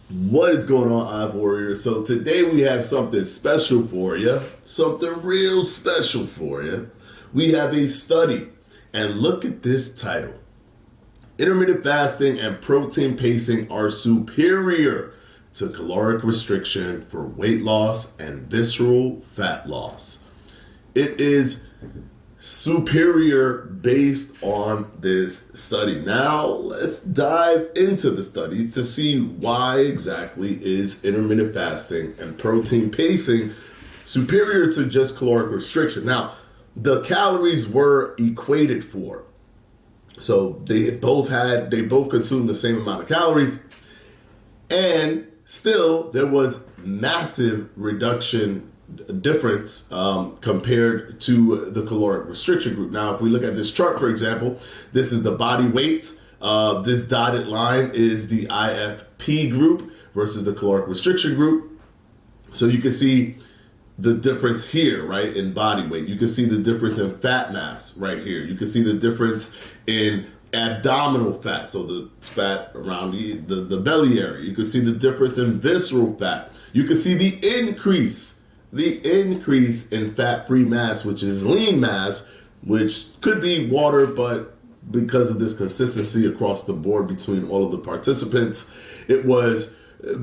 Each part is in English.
What is going on, Ive Warrior? So today we have something special for you, something real special for you. We have a study, and look at this title. Intermittent fasting and protein pacing are superior to caloric restriction for weight loss and visceral fat loss. It is superior based on this study. Now, let's dive into the study to see why exactly is intermittent fasting and protein pacing superior to just caloric restriction. Now, the calories were equated for. So they both consumed the same amount of calories, and still there was massive reduction difference compared to the caloric restriction group. Now, if we look at this chart, for example, this is the body weight. This dotted line is the IFP group versus the caloric restriction group. So you can see the difference here, right, in body weight. You can see the difference in fat mass right here. You can see the difference in abdominal fat, so the fat around the belly area. You can see the difference in visceral fat. You can see the increase in fat-free mass, which is lean mass, which could be water, but because of this consistency across the board between all of the participants, it was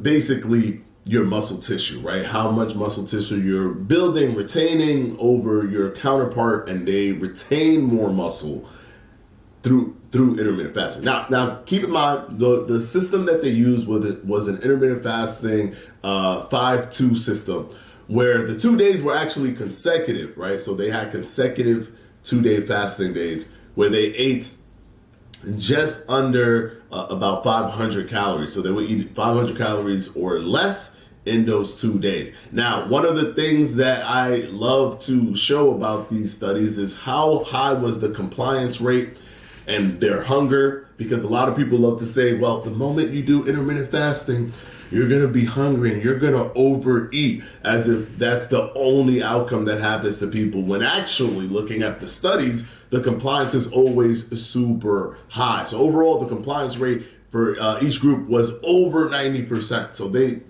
basically your muscle tissue, right? How much muscle tissue you're building, retaining over your counterpart, and they retain more muscle through intermittent fasting. Now keep in mind the system that they used was an intermittent fasting 5-2 system, where the 2 days were actually consecutive, right? So they had consecutive 2-day fasting days where they ate just under about 500 calories. So they would eat 500 calories or less in those 2 days. Now, one of the things that I love to show about these studies is how high was the compliance rate and their hunger, because a lot of people love to say, well, the moment you do intermittent fasting, you're going to be hungry and you're going to overeat, as if that's the only outcome that happens to people, when actually looking at the studies, the compliance is always super high. So overall, the compliance rate for each group was over 90%. So they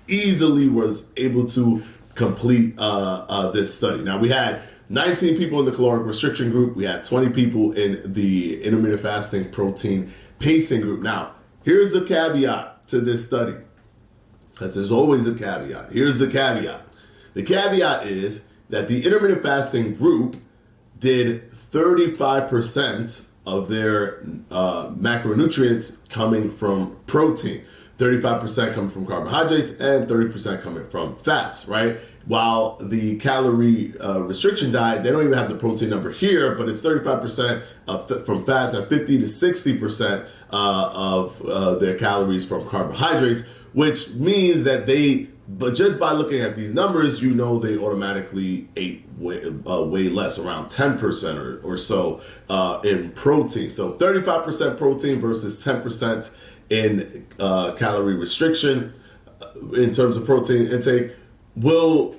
easily was able to complete this study. Now, we had 19 people in the caloric restriction group. We had 20 people in the intermittent fasting protein pacing group. Now, here's the caveat to this study, because there's always a caveat. Here's the caveat. The caveat is that the intermittent fasting group did 35% of their macronutrients coming from protein, 35% coming from carbohydrates, and 30% coming from fats, right? While the calorie restriction diet, they don't even have the protein number here, but it's 35% from fats and 50 to 60% of their calories from carbohydrates, which means that but just by looking at these numbers, you know they automatically ate way less, around 10% or so in protein. So 35% protein versus 10% in calorie restriction in terms of protein intake will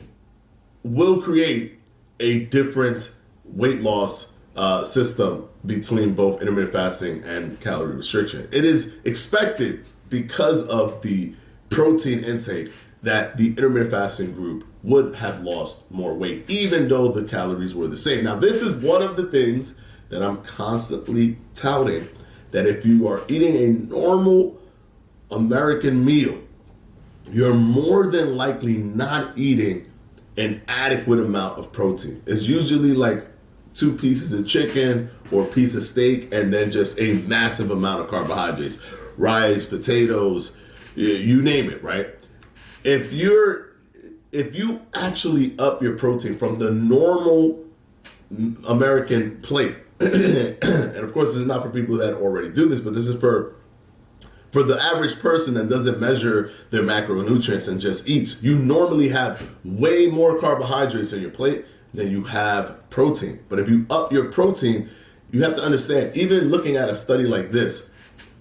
create a different weight loss system between both intermittent fasting and calorie restriction. It is expected, because of the protein intake, that the intermittent fasting group would have lost more weight, even though the calories were the same. Now, this is one of the things that I'm constantly touting, that if you are eating a normal American meal, you're more than likely not eating an adequate amount of protein. It's usually like 2 pieces of chicken or a piece of steak, and then just a massive amount of carbohydrates, rice, potatoes, you name it, right? If you actually up your protein from the normal American plate, and of course this is not for people that already do this, but this is for the average person that doesn't measure their macronutrients and just eats, you normally have way more carbohydrates on your plate than you have protein. But if you up your protein, you have to understand, even looking at a study like this,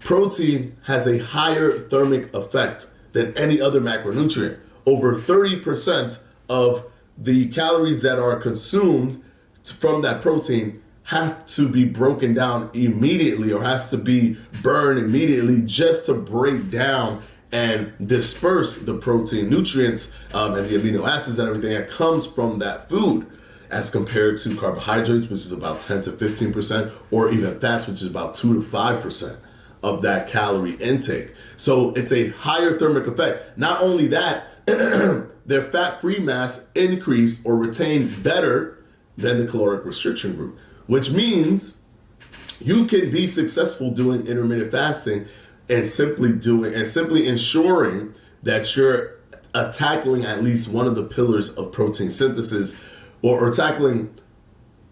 protein has a higher thermic effect than any other macronutrient. Over 30% of the calories that are consumed from that protein have to be broken down immediately, or has to be burned immediately, just to break down and disperse the protein nutrients and the amino acids and everything that comes from that food, as compared to carbohydrates, which is about 10 to 15%, or even fats, which is about 2 to 5% of that calorie intake. So it's a higher thermic effect. Not only that, their fat-free mass increased or retained better than the caloric restriction group, which means you can be successful doing intermittent fasting and simply ensuring that you're tackling at least one of the pillars of protein synthesis, or tackling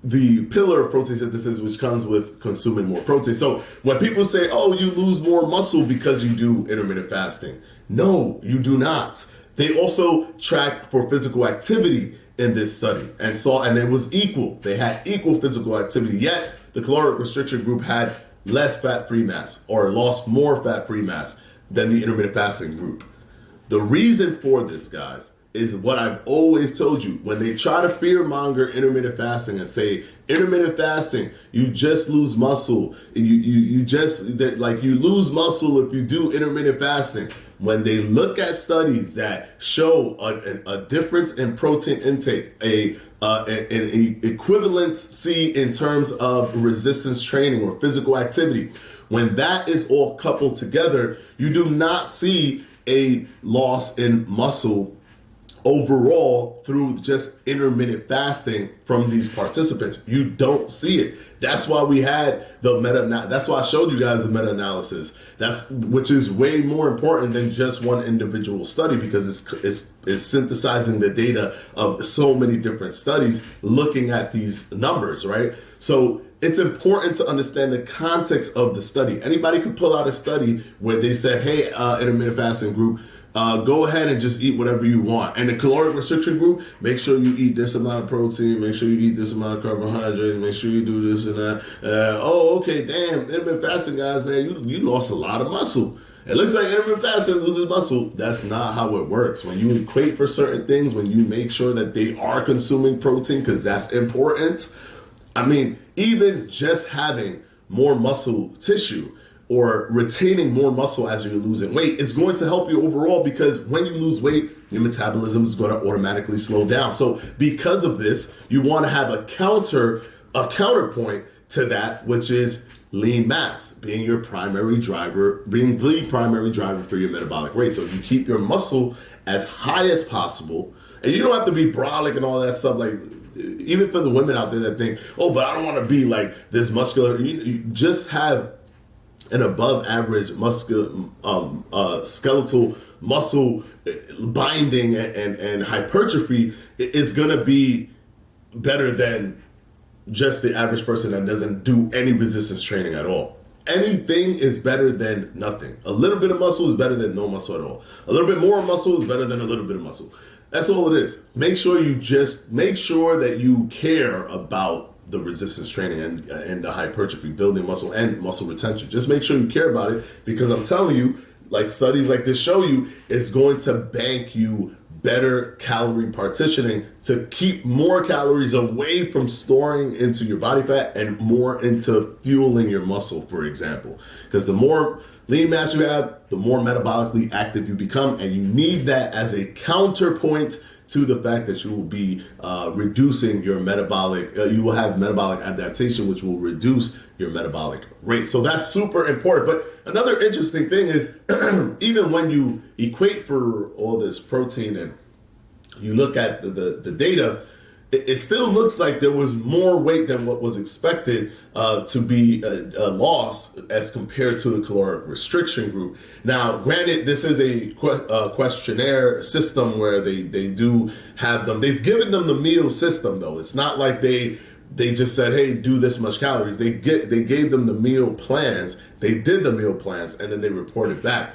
the pillar of protein synthesis, which comes with consuming more protein. So when people say, oh, you lose more muscle because you do intermittent fasting, no, you do not. They also tracked for physical activity in this study and it was equal. They had equal physical activity, yet the caloric restriction group had less fat-free mass, or lost more fat-free mass than the intermittent fasting group. The reason for this, guys, is what I've always told you. When they try to fear-monger intermittent fasting and say, intermittent fasting, you just lose muscle. You lose muscle if you do intermittent fasting. When they look at studies that show a difference in protein intake, an equivalency in terms of resistance training or physical activity, when that is all coupled together, you do not see a loss in muscle overall through just intermittent fasting from these participants. You don't see it. That's why we had that's why I showed you guys the meta-analysis. Which is way more important than just one individual study, because it's synthesizing the data of so many different studies looking at these numbers, right? So it's important to understand the context of the study. Anybody could pull out a study where they said, hey, intermittent fasting group, go ahead and just eat whatever you want. And the caloric restriction group, make sure you eat this amount of protein, make sure you eat this amount of carbohydrates, make sure you do this and that. Okay, damn, intermittent fasting, guys, man, you lost a lot of muscle. It looks like intermittent fasting loses muscle. That's not how it works. When you equate for certain things, when you make sure that they are consuming protein, because that's important. I mean, even just having more muscle tissue or retaining more muscle as you're losing weight is going to help you overall, because when you lose weight, your metabolism is going to automatically slow down. So because of this, you want to have a counterpoint to that, which is lean mass being the primary driver for your metabolic rate. So if you keep your muscle as high as possible, and you don't have to be brolic and all that stuff, like even for the women out there that think, oh, but I don't want to be like this muscular, you just have an above average skeletal muscle binding and hypertrophy is going to be better than just the average person that doesn't do any resistance training at all. Anything is better than nothing. A little bit of muscle is better than no muscle at all. A little bit more muscle is better than a little bit of muscle. That's all it is. Make sure that you care about the resistance training and the hypertrophy, building muscle and muscle retention. Just make sure you care about it, because I'm telling you, like studies like this show you, it's going to bank you better calorie partitioning to keep more calories away from storing into your body fat and more into fueling your muscle, for example. Because the more lean mass you have, the more metabolically active you become, and you need that as a counterpoint to the fact that you will be reducing your you will have metabolic adaptation, which will reduce your metabolic rate. So that's super important. But another interesting thing is, even when you equate for all this protein and you look at the data, it still looks like there was more weight than what was expected to be a loss as compared to the caloric restriction group. Now, granted, this is a questionnaire system where they do have them. They've given them the meal system, though. It's not like they just said, hey, do this much calories. They gave them the meal plans. They did the meal plans, and then they reported back.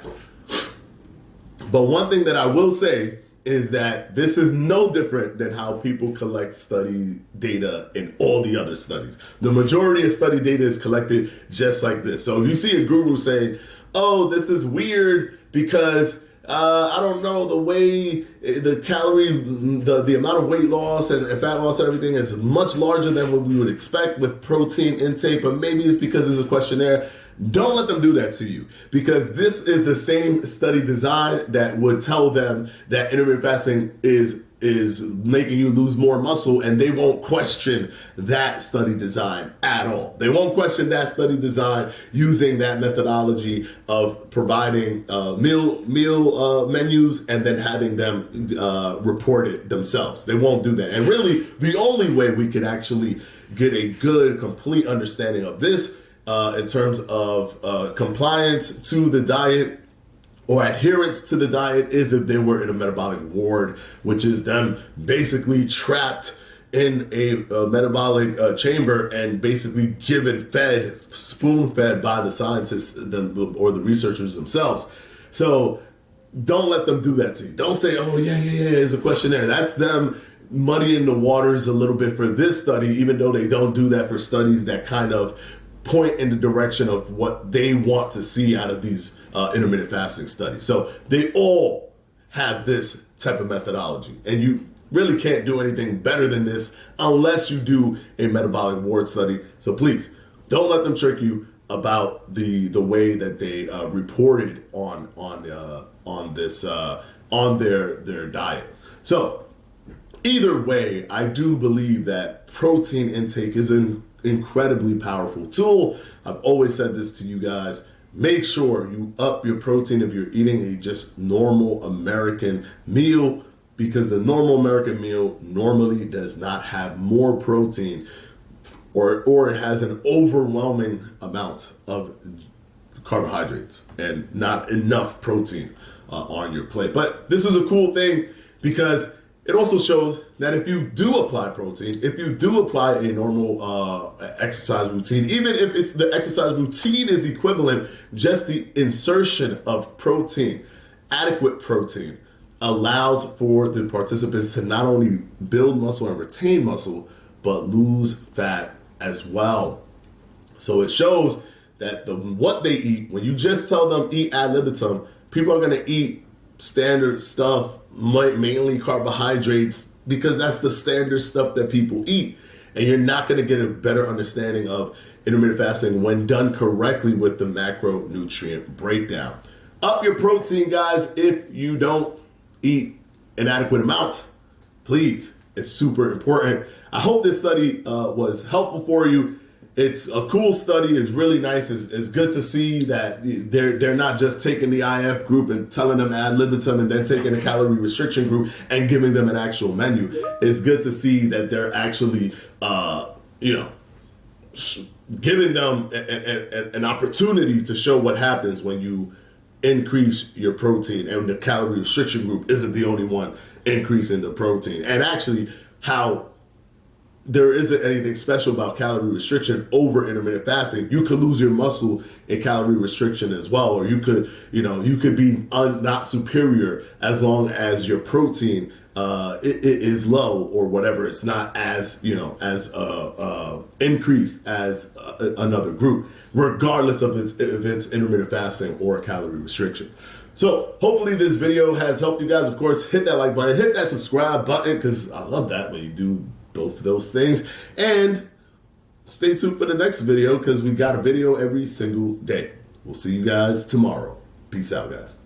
But one thing that I will say is that this is no different than how people collect study data in all the other studies. The majority of study data is collected just like this. So if you see a guru saying, oh, this is weird because I don't know, the way the calorie, the amount of weight loss and fat loss and everything is much larger than what we would expect with protein intake, but maybe it's because it's a questionnaire. Don't let them do that to you, because this is the same study design that would tell them that intermittent fasting is making you lose more muscle, and they won't question that study design at all. They won't question that study design using that methodology of providing meal menus and then having them report it themselves. They won't do that. And really, the only way we can actually get a good, complete understanding of this in terms of compliance to the diet or adherence to the diet is if they were in a metabolic ward, which is them basically trapped in a metabolic chamber and basically spoon-fed by the scientists or the researchers themselves. So don't let them do that to you. Don't say, oh, yeah, there's a questionnaire. That's them muddying the waters a little bit for this study, even though they don't do that for studies that kind of point in the direction of what they want to see out of these intermittent fasting studies. So they all have this type of methodology, and you really can't do anything better than this unless you do a metabolic ward study. So please don't let them trick you about the way that they reported on their diet. So either way, I do believe that protein intake is an incredibly powerful tool. I've always said this to you guys. Make sure you up your protein if you're eating a just normal American meal, because the normal American meal normally does not have more protein, or it has an overwhelming amount of carbohydrates and not enough protein on your plate. But this is a cool thing because it also shows that if you do apply protein, if you do apply a normal exercise routine, even if it's the exercise routine is equivalent, just the insertion of protein, adequate protein, allows for the participants to not only build muscle and retain muscle, but lose fat as well. So it shows that what they eat, when you just tell them eat ad libitum, people are going to eat standard stuff, mainly carbohydrates, because that's the standard stuff that people eat. And you're not going to get a better understanding of intermittent fasting when done correctly with the macronutrient breakdown. Up your protein, guys, if you don't eat an adequate amount, please. It's super important. I hope this study was helpful for you. It's a cool study. It's really nice. It's good to see that they're not just taking the IF group and telling them ad libitum and then taking the calorie restriction group and giving them an actual menu. It's good to see that they're actually, giving them an opportunity to show what happens when you increase your protein, and the calorie restriction group isn't the only one increasing the protein. And actually how there isn't anything special about calorie restriction over intermittent fasting. You could lose your muscle in calorie restriction as well, or you could be not superior as long as your protein it is low or whatever. It's not as increased as another group, regardless of if it's intermittent fasting or calorie restriction. So hopefully this video has helped you guys. Of course, hit that like button, hit that subscribe button, because I love that when you do both of those things. And stay tuned for the next video, because we got a video every single day. We'll see you guys tomorrow. Peace out, guys.